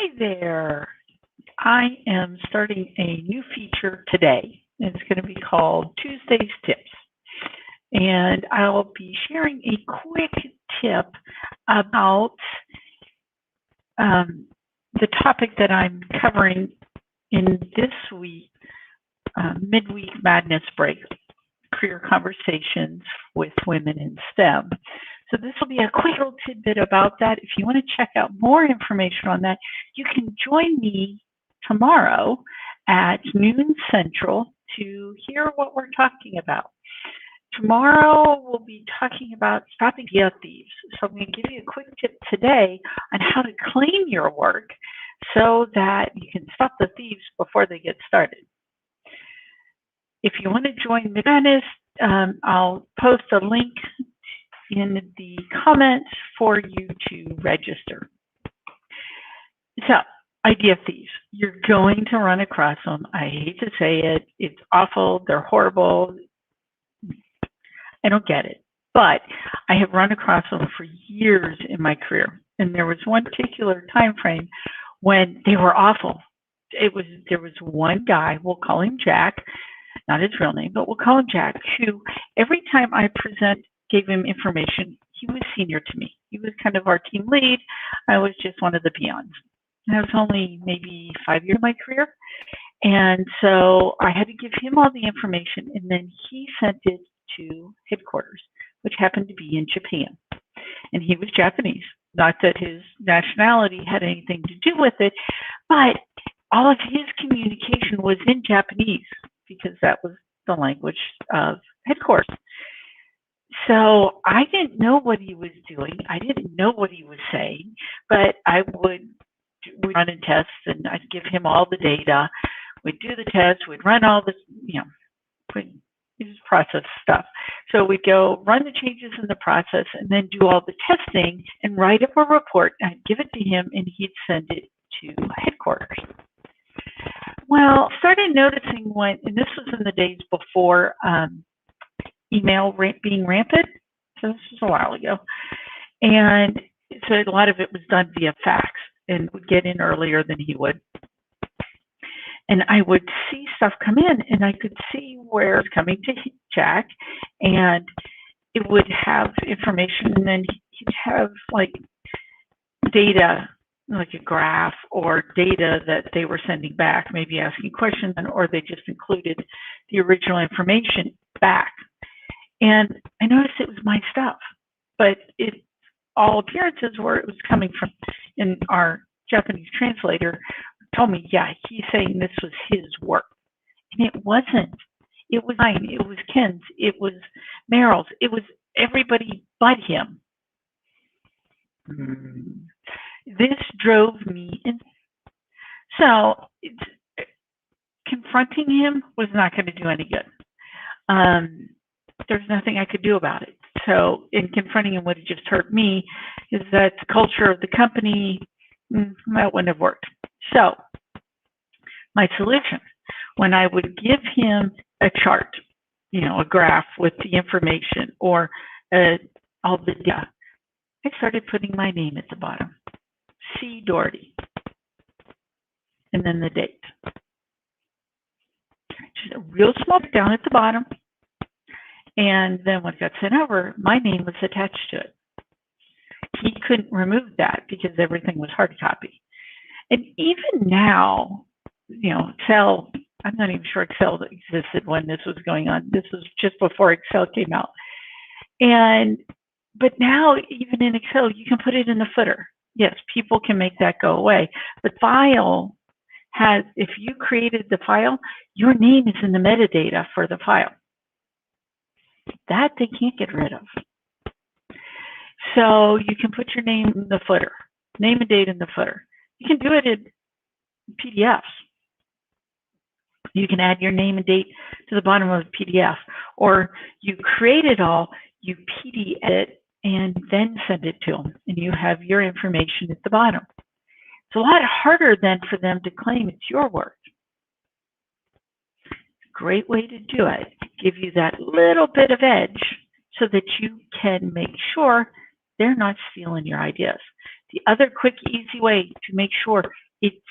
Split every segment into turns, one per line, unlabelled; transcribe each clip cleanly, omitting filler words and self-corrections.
Hi there. I am starting a new feature today. It's going to be called Tuesday's Tips. And I'll be sharing a quick tip about the topic that I'm covering in this week, midweek madness break, career conversations with women in STEM. So this will be a quick little tidbit about that. If you want to check out more information on that, you can join me tomorrow at noon Central to hear what we're talking about. Tomorrow we'll be talking about stopping the thieves. So I'm going to give you a quick tip today on how to claim your work so that you can stop the thieves before they get started. If you want to join Madness, I'll post a link in the comments for you to register. So, idea thieves. You're going to run across them. I hate to say it. It's awful. They're horrible. I don't get it. But I have run across them for years in my career. And there was one particular time frame when they were awful. There was one guy, we'll call him Jack, not his real name, but we'll call him Jack, who every time I gave him information, he was senior to me. He was kind of our team lead. I was just one of the peons. And I was only maybe 5 years in my career. And so I had to give him all the information, and then he sent it to headquarters, which happened to be in Japan. And he was Japanese. Not that his nationality had anything to do with it, but all of his communication was in Japanese because that was the language of headquarters. So I didn't know what he was doing. I didn't know what he was saying, but we'd run in tests, and I'd give him all the data. We'd do the tests. We'd run all this, we'd process stuff. So we'd go run the changes in the process and then do all the testing and write up a report. I'd give it to him, and he'd send it to headquarters. Well, started noticing and this was in the days before email being rampant, so this was a while ago, and so a lot of it was done via fax and would get in earlier than he would. And I would see stuff come in, and I could see where it's coming to Jack, and it would have information, and then he'd have like data, like a graph or data that they were sending back, maybe asking questions, or they just included the original information back. And I noticed it was my stuff, but all appearances were it was coming from, and our Japanese translator told me, yeah, he's saying this was his work. And it wasn't. It was mine. It was Ken's. It was Meryl's. It was everybody but him. This drove me in. So confronting him was not going to do any good. There's nothing I could do about it. So in confronting him would have just hurt me, is that the culture of the company, that wouldn't have worked. So my solution, when I would give him a chart, a graph with the information or all the data, I started putting my name at the bottom, C. Doherty, and then the date. Just a real small down at the bottom. And then when it got sent over, my name was attached to it. He couldn't remove that because everything was hard copy. And even now, Excel, I'm not even sure Excel existed when this was going on. This was just before Excel came out. But now, even in Excel, you can put it in the footer. Yes, people can make that go away. The file if you created the file, your name is in the metadata for the file. That they can't get rid of. So you can put your name in the footer, name and date in the footer. You can do it in PDFs. You can add your name and date to the bottom of the PDF, or you create it all, you PDF it, and then send it to them, and you have your information at the bottom. It's a lot harder then for them to claim it's your work. Great way to do it. Give you that little bit of edge so that you can make sure they're not stealing your ideas. The other quick, easy way to make sure It's,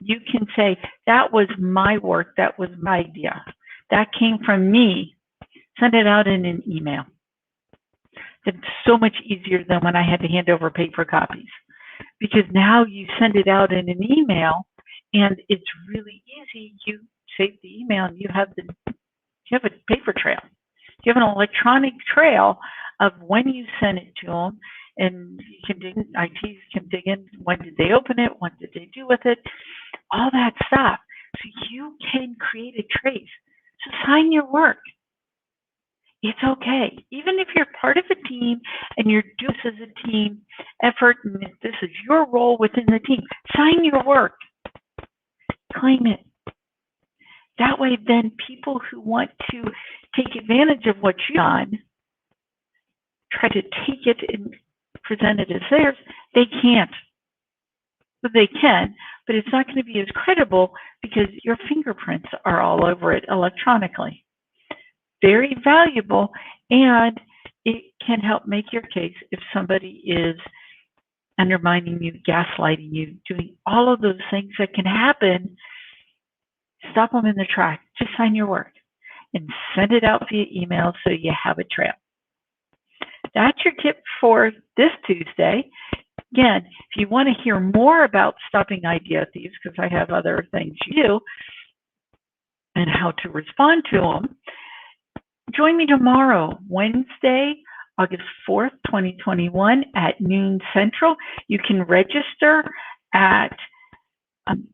you can say, that was my work, that was my idea, that came from me. Send it out in an email. It's so much easier than when I had to hand over paper copies, because now you send it out in an email and it's really easy. You save the email and you have a paper trail. You have an electronic trail of when you sent it to them, and you can IT can dig in, when did they open it, what did they do with it, all that stuff. So you can create a trace. So sign your work. It's okay. Even if you're part of a team and you're doing this as a team effort and if this is your role within the team, sign your work. Claim it. That way then people who want to take advantage of what you've done, try to take it and present it as theirs, they can't. But they can, but it's not going to be as credible because your fingerprints are all over it electronically. Very valuable, and it can help make your case if somebody is undermining you, gaslighting you, doing all of those things that can happen. Stop them in their track. Just sign your work and send it out via email so you have a trail. That's your tip for this Tuesday. Again, if you want to hear more about stopping idea thieves, because I have other things you do and how to respond to them, join me tomorrow, Wednesday, August 4th, 2021 at noon Central. You can register at, I'm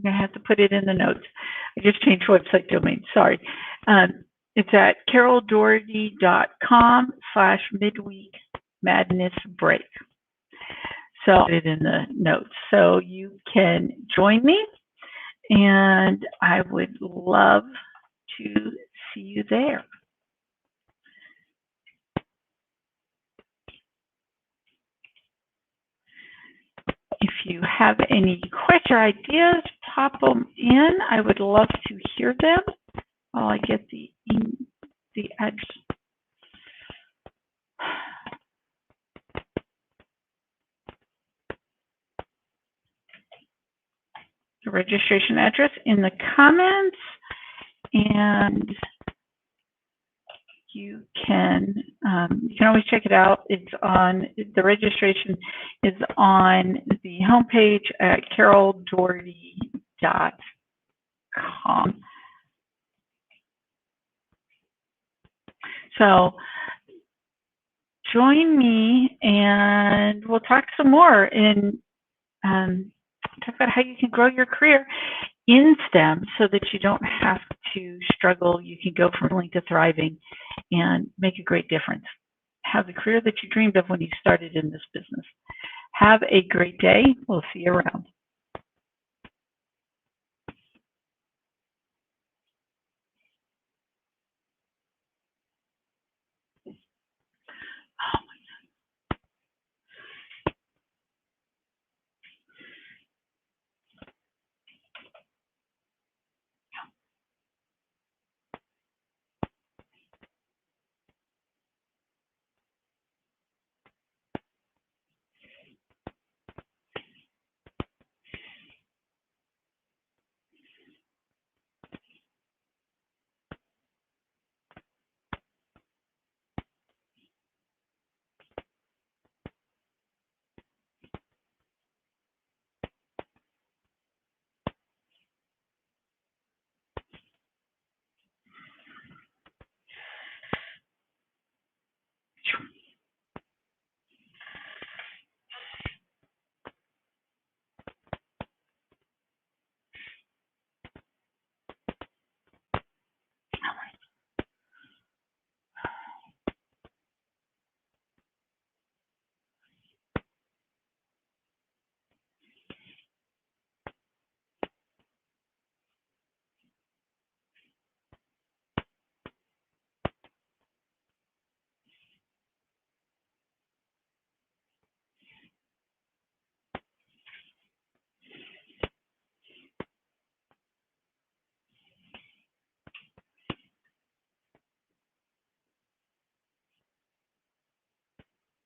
going to have to put it in the notes. I just changed website domain, sorry. It's at caroldoherty.com/midweek madness break. So I'll put it in the notes. So you can join me, and I would love to see you there. If you have any questions or ideas, pop them in. I would love to hear them while I get the address. The registration address in the comments, and you can always check it out. It's on, the registration is on the homepage at caroldoherty.com. So join me and we'll talk some more and talk about how you can grow your career in STEM so that you don't have to struggle. You can go from failing to thriving and make a great difference. Have the career that you dreamed of when you started in this business. Have a great day. We'll see you around.